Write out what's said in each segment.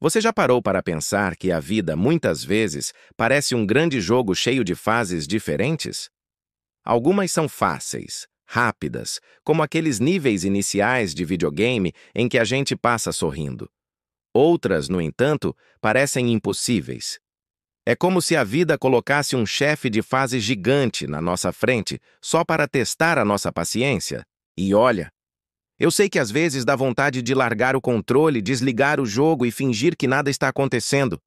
Você já parou para pensar que a vida, muitas vezes, parece um grande jogo cheio de fases diferentes? Algumas são fáceis, rápidas, como aqueles níveis iniciais de videogame em que a gente passa sorrindo. Outras, no entanto, parecem impossíveis. É como se a vida colocasse um chefe de fase gigante na nossa frente só para testar a nossa paciência. E olha, eu sei que às vezes dá vontade de largar o controle, desligar o jogo e fingir que nada está acontecendo.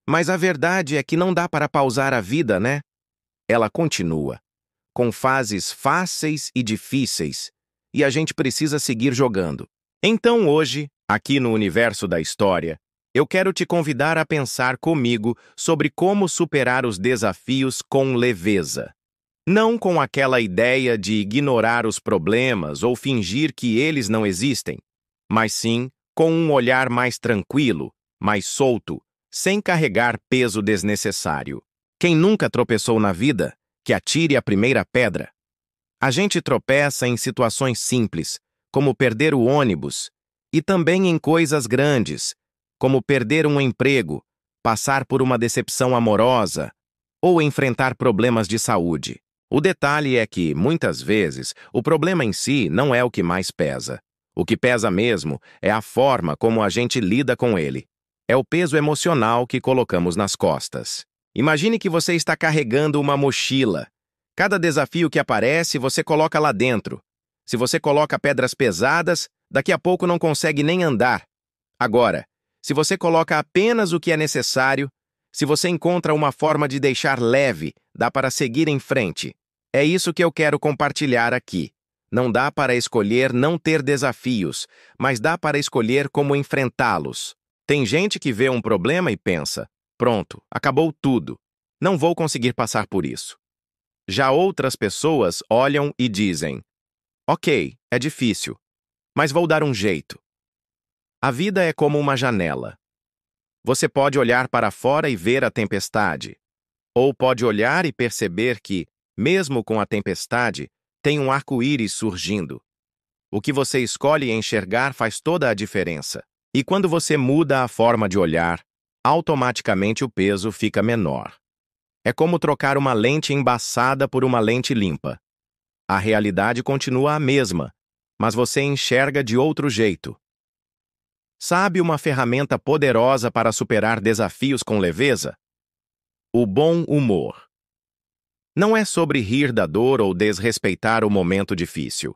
Mas a verdade é que não dá para pausar a vida, né? Ela continua, com fases fáceis e difíceis, e a gente precisa seguir jogando. Então hoje, aqui no Universo da História, eu quero te convidar a pensar comigo sobre como superar os desafios com leveza. Não com aquela ideia de ignorar os problemas ou fingir que eles não existem, mas sim com um olhar mais tranquilo, mais solto, sem carregar peso desnecessário. Quem nunca tropeçou na vida, que atire a primeira pedra. A gente tropeça em situações simples, como perder o ônibus, e também em coisas grandes, como perder um emprego, passar por uma decepção amorosa ou enfrentar problemas de saúde. O detalhe é que, muitas vezes, o problema em si não é o que mais pesa. O que pesa mesmo é a forma como a gente lida com ele. É o peso emocional que colocamos nas costas. Imagine que você está carregando uma mochila. Cada desafio que aparece, você coloca lá dentro. Se você coloca pedras pesadas, daqui a pouco não consegue nem andar. Agora, se você coloca apenas o que é necessário, se você encontra uma forma de deixar leve, dá para seguir em frente. É isso que eu quero compartilhar aqui. Não dá para escolher não ter desafios, mas dá para escolher como enfrentá-los. Tem gente que vê um problema e pensa, pronto, acabou tudo. Não vou conseguir passar por isso. Já outras pessoas olham e dizem, ok, é difícil, mas vou dar um jeito. A vida é como uma janela. Você pode olhar para fora e ver a tempestade, ou pode olhar e perceber que, mesmo com a tempestade, tem um arco-íris surgindo. O que você escolhe enxergar faz toda a diferença. E quando você muda a forma de olhar, automaticamente o peso fica menor. É como trocar uma lente embaçada por uma lente limpa. A realidade continua a mesma, mas você enxerga de outro jeito. Sabe uma ferramenta poderosa para superar desafios com leveza? O bom humor. Não é sobre rir da dor ou desrespeitar o momento difícil,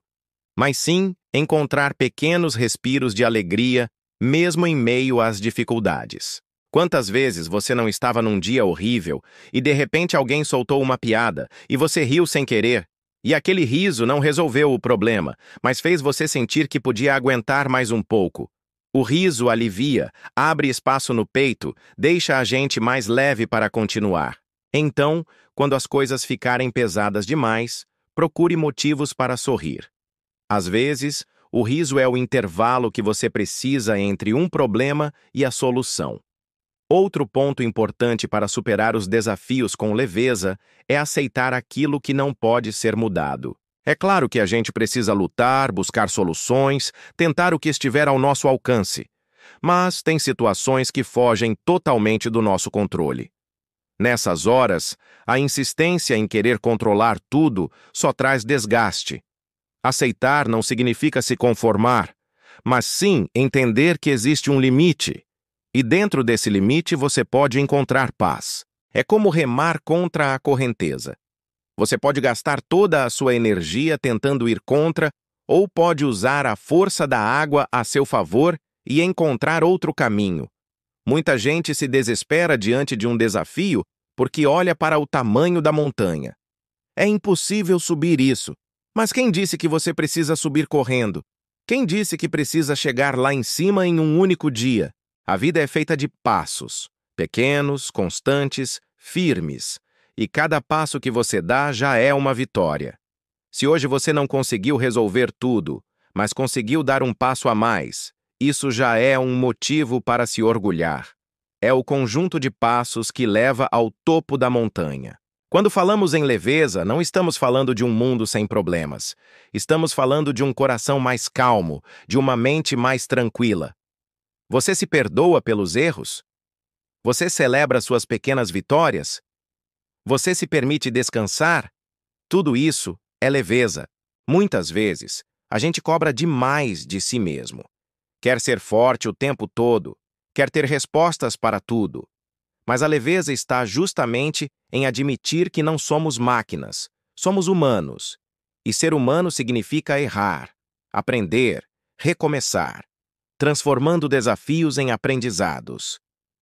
mas sim encontrar pequenos respiros de alegria, mesmo em meio às dificuldades. Quantas vezes você não estava num dia horrível e de repente alguém soltou uma piada e você riu sem querer, e aquele riso não resolveu o problema, mas fez você sentir que podia aguentar mais um pouco. O riso alivia, abre espaço no peito, deixa a gente mais leve para continuar. Então, quando as coisas ficarem pesadas demais, procure motivos para sorrir. Às vezes, o riso é o intervalo que você precisa entre um problema e a solução. Outro ponto importante para superar os desafios com leveza é aceitar aquilo que não pode ser mudado. É claro que a gente precisa lutar, buscar soluções, tentar o que estiver ao nosso alcance. Mas tem situações que fogem totalmente do nosso controle. Nessas horas, a insistência em querer controlar tudo só traz desgaste. Aceitar não significa se conformar, mas sim entender que existe um limite. E dentro desse limite você pode encontrar paz. É como remar contra a correnteza. Você pode gastar toda a sua energia tentando ir contra, ou pode usar a força da água a seu favor e encontrar outro caminho. Muita gente se desespera diante de um desafio porque olha para o tamanho da montanha. É impossível subir isso. Mas quem disse que você precisa subir correndo? Quem disse que precisa chegar lá em cima em um único dia? A vida é feita de passos, pequenos, constantes, firmes. E cada passo que você dá já é uma vitória. Se hoje você não conseguiu resolver tudo, mas conseguiu dar um passo a mais, isso já é um motivo para se orgulhar. É o conjunto de passos que leva ao topo da montanha. Quando falamos em leveza, não estamos falando de um mundo sem problemas. Estamos falando de um coração mais calmo, de uma mente mais tranquila. Você se perdoa pelos erros? Você celebra suas pequenas vitórias? Você se permite descansar? Tudo isso é leveza. Muitas vezes, a gente cobra demais de si mesmo. Quer ser forte o tempo todo, quer ter respostas para tudo. Mas a leveza está justamente em admitir que não somos máquinas, somos humanos. E ser humano significa errar, aprender, recomeçar, transformando desafios em aprendizados.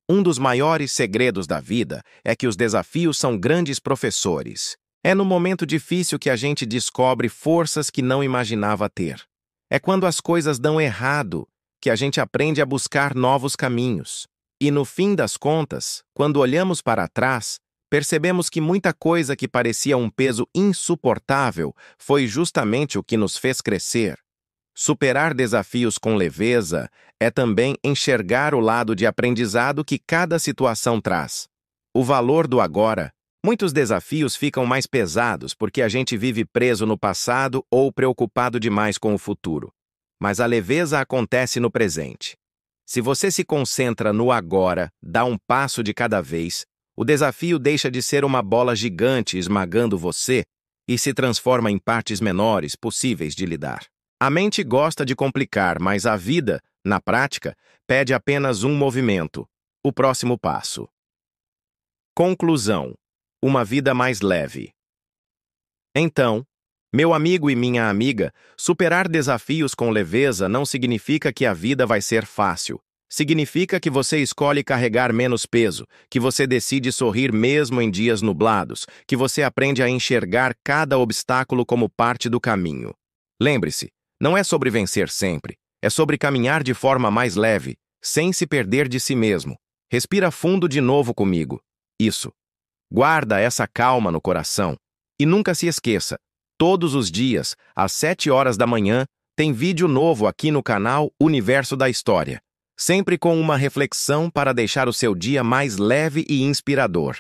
Um dos maiores segredos da vida é que os desafios são grandes professores. É no momento difícil que a gente descobre forças que não imaginava ter. É quando as coisas dão errado que a gente aprende a buscar novos caminhos. E no fim das contas, quando olhamos para trás, percebemos que muita coisa que parecia um peso insuportável foi justamente o que nos fez crescer. Superar desafios com leveza é também enxergar o lado de aprendizado que cada situação traz. O valor do agora. Muitos desafios ficam mais pesados porque a gente vive preso no passado ou preocupado demais com o futuro. Mas a leveza acontece no presente. Se você se concentra no agora, dá um passo de cada vez, o desafio deixa de ser uma bola gigante esmagando você e se transforma em partes menores possíveis de lidar. A mente gosta de complicar, mas a vida, na prática, pede apenas um movimento, o próximo passo. Conclusão: uma vida mais leve. Então, meu amigo e minha amiga, superar desafios com leveza não significa que a vida vai ser fácil. Significa que você escolhe carregar menos peso, que você decide sorrir mesmo em dias nublados, que você aprende a enxergar cada obstáculo como parte do caminho. Lembre-se, não é sobre vencer sempre, é sobre caminhar de forma mais leve, sem se perder de si mesmo. Respira fundo de novo comigo. Isso. Guarda essa calma no coração. E nunca se esqueça, todos os dias, às 7 horas da manhã, tem vídeo novo aqui no canal Universo da História. Sempre com uma reflexão para deixar o seu dia mais leve e inspirador.